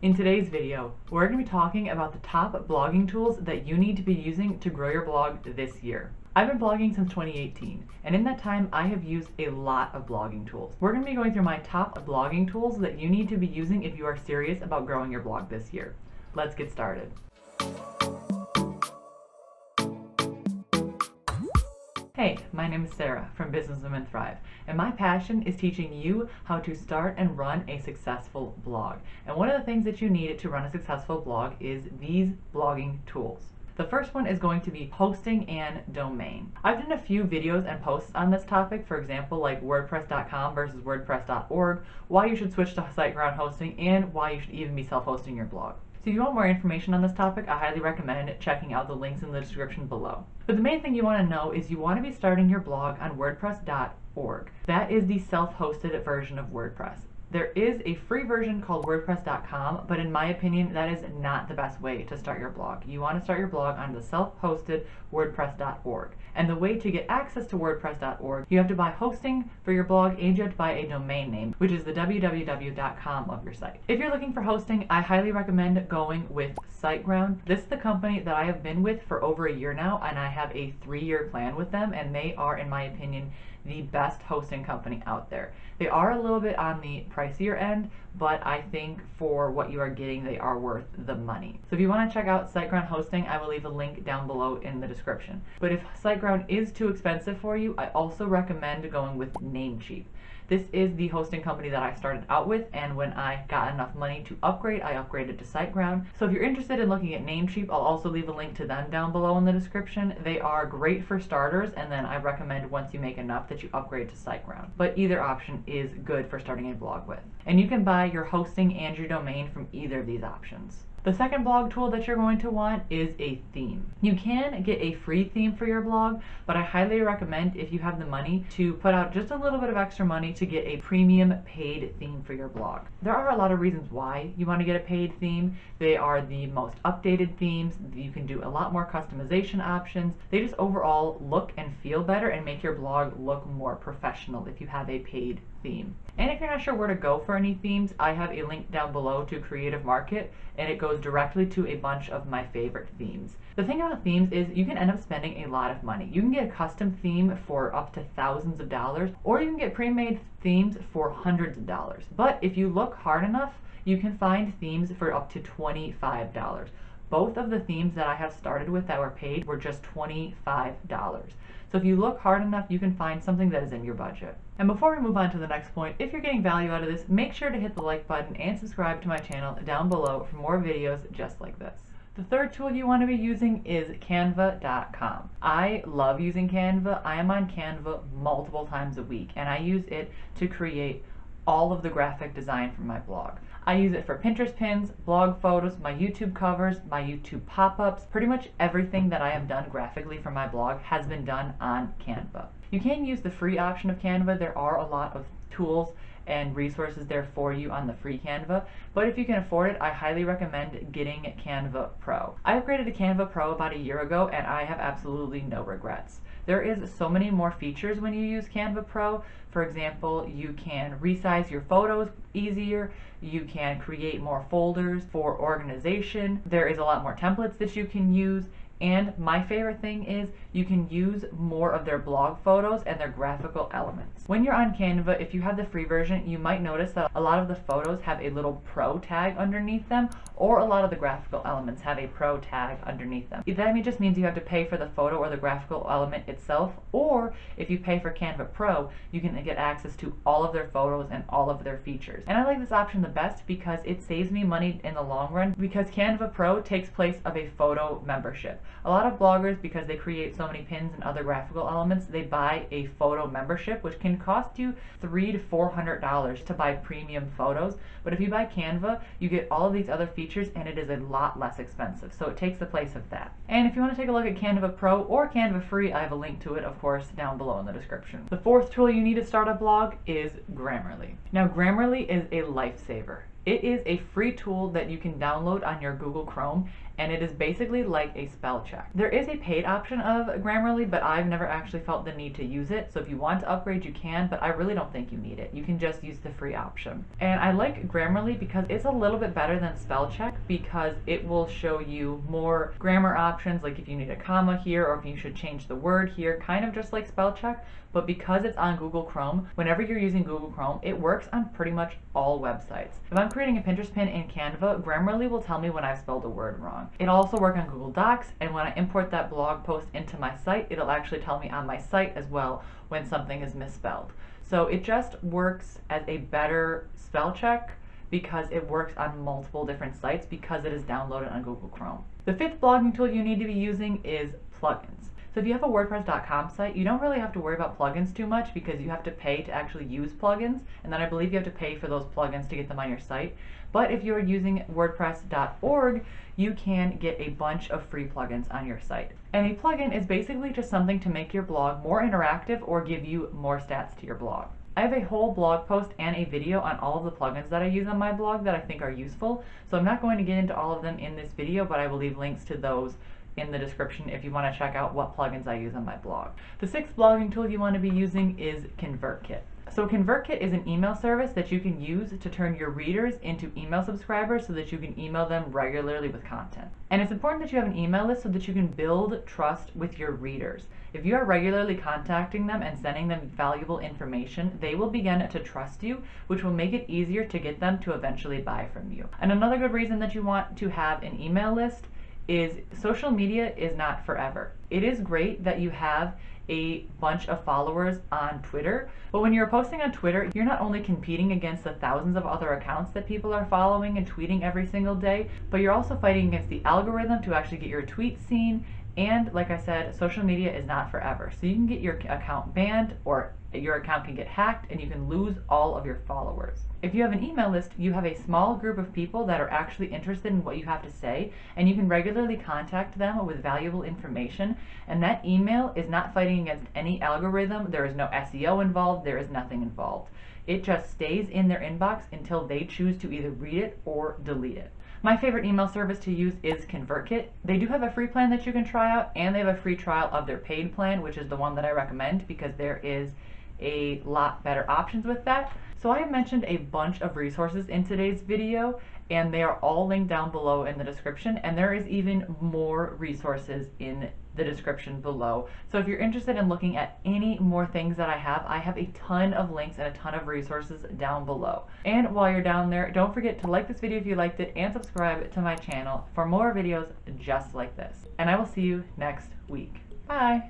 In today's video, we're going to be talking about the top blogging tools that you need to be using to grow your blog this year. I've been blogging since 2018, and in that time I have used a lot of blogging tools. We're going to be going through my top blogging tools that you need to be using if you are serious about growing your blog this year. Let's get started. Hey, my name is Sarah from Businesswomen Thrive, and my passion is teaching you how to start and run a successful blog. And one of the things that you need to run a successful blog is these blogging tools. The first one is going to be hosting and domain. I've done a few videos and posts on this topic, for example, like WordPress.com versus WordPress.org, why you should switch to SiteGround hosting, and why you should even be self-hosting your blog. So if you want more information on this topic, I highly recommend checking out the links in the description below. But the main thing you want to know is you want to be starting your blog on WordPress.org. That is the self-hosted version of WordPress. There is a free version called WordPress.com, but in my opinion, that is not the best way to start your blog. You want to start your blog on the self-hosted WordPress.org. And the way to get access to WordPress.org, you have to buy hosting for your blog and you have to buy a domain name, which is the www.com of your site. If you're looking for hosting, I highly recommend going with SiteGround. This is the company that I have been with for over a year now, and I have a 3-year plan with them, and they are, in my opinion, the best hosting company out there. They are a little bit on the pricier end, but I think for what you are getting, they are worth the money. So if you want to check out SiteGround hosting, I will leave a link down below in the description. But if SiteGround is too expensive for you, I also recommend going with Namecheap. This is the hosting company that I started out with, and when I got enough money to upgrade, I upgraded to SiteGround. So if you're interested in looking at Namecheap, I'll also leave a link to them down below in the description. They are great for starters, and then I recommend once you make enough that you upgrade to SiteGround. But either option is good for starting a blog with. And you can buy your hosting and your domain from either of these options. The second blog tool that you're going to want is a theme. You can get a free theme for your blog, but I highly recommend, if you have the money, to put out just a little bit of extra money to get a premium paid theme for your blog. There are a lot of reasons why you want to get a paid theme. They are the most updated themes. You can do a lot more customization options. They just overall look and feel better and make your blog look more professional if you have a paid theme. And if you're not sure where to go for any themes, I have a link down below to Creative Market, and it goes directly to a bunch of my favorite themes. The thing about themes is you can end up spending a lot of money. You can get a custom theme for up to thousands of dollars, or you can get pre-made themes for hundreds of dollars. But if you look hard enough, you can find themes for up to $25. Both of the themes that I have started with that were paid were just $25. So if you look hard enough, you can find something that is in your budget. And before we move on to the next point, if you're getting value out of this, make sure to hit the like button and subscribe to my channel down below for more videos just like this. The third tool you want to be using is Canva.com. I love using Canva. I am on Canva multiple times a week, and I use it to create all of the graphic design for my blog. I use it for Pinterest pins, blog photos, my YouTube covers, my YouTube pop-ups. Pretty much everything that I have done graphically for my blog has been done on Canva. You can use the free option of Canva. There are a lot of tools and resources there for you on the free Canva, but if you can afford it, I highly recommend getting Canva Pro. I upgraded to Canva Pro about a year ago, and I have absolutely no regrets. There is so many more features when you use Canva Pro. For example, you can resize your photos easier, you can create more folders for organization, there is a lot more templates that you can use, and my favorite thing is you can use more of their blog photos and their graphical elements. When you're on Canva, if you have the free version, you might notice that a lot of the photos have a little pro tag underneath them, or a lot of the graphical elements have a pro tag underneath them. That just means you have to pay for the photo or the graphical element itself, or if you pay for Canva Pro, you can get access to all of their photos and all of their features. And I like this option the best because it saves me money in the long run, because Canva Pro takes place of a photo membership. A lot of bloggers, because they create so many pins and other graphical elements, they buy a photo membership, which can cost you $300 to $400 to buy premium photos. But if you buy Canva, you get all of these other features, and it is a lot less expensive. So it takes the place of that. And if you want to take a look at Canva Pro or Canva Free, I have a link to it, of course, down below in the description. The fourth tool you need to start a blog is Grammarly. Now, Grammarly is a lifesaver. It is a free tool that you can download on your Google Chrome, and it is basically like a spell check. There is a paid option of Grammarly, but I've never actually felt the need to use it. So if you want to upgrade, you can, but I really don't think you need it. You can just use the free option. And I like Grammarly because it's a little bit better than spell check because it will show you more grammar options, like if you need a comma here or if you should change the word here, kind of just like spell check. But because it's on Google Chrome, whenever you're using Google Chrome, it works on pretty much all websites. If I'm creating a Pinterest pin in Canva, Grammarly will tell me when I've spelled a word wrong. It'll also work on Google Docs, and when I import that blog post into my site, it'll actually tell me on my site as well when something is misspelled. So it just works as a better spell check because it works on multiple different sites because it is downloaded on Google Chrome. The fifth blogging tool you need to be using is plugins. So if you have a WordPress.com site, you don't really have to worry about plugins too much because you have to pay to actually use plugins, and then I believe you have to pay for those plugins to get them on your site. But if you're using WordPress.org, you can get a bunch of free plugins on your site. And a plugin is basically just something to make your blog more interactive or give you more stats to your blog. I have a whole blog post and a video on all of the plugins that I use on my blog that I think are useful. So I'm not going to get into all of them in this video, but I will leave links to those in the description if you want to check out what plugins I use on my blog. The sixth blogging tool you want to be using is ConvertKit. So ConvertKit is an email service that you can use to turn your readers into email subscribers so that you can email them regularly with content. And it's important that you have an email list so that you can build trust with your readers. If you are regularly contacting them and sending them valuable information, they will begin to trust you, which will make it easier to get them to eventually buy from you. And another good reason that you want to have an email list is social media is not forever. It is great that you have a bunch of followers on Twitter, but when you're posting on Twitter, you're not only competing against the thousands of other accounts that people are following and tweeting every single day, but you're also fighting against the algorithm to actually get your tweets seen. And like I said, social media is not forever. So you can get your account banned, or your account can get hacked, and you can lose all of your followers. If you have an email list, you have a small group of people that are actually interested in what you have to say, and you can regularly contact them with valuable information, and that email is not fighting against any algorithm. There is no SEO involved, there is nothing involved. It just stays in their inbox until they choose to either read it or delete it. My favorite email service to use is ConvertKit. They do have a free plan that you can try out, and they have a free trial of their paid plan, which is the one that I recommend because there is a lot better options with that. So I have mentioned a bunch of resources in today's video, and they are all linked down below in the description, and there is even more resources in the description below. So if you're interested in looking at any more things that I have a ton of links and a ton of resources down below. And while you're down there, don't forget to like this video if you liked it and subscribe to my channel for more videos just like this. And I will see you next week. Bye!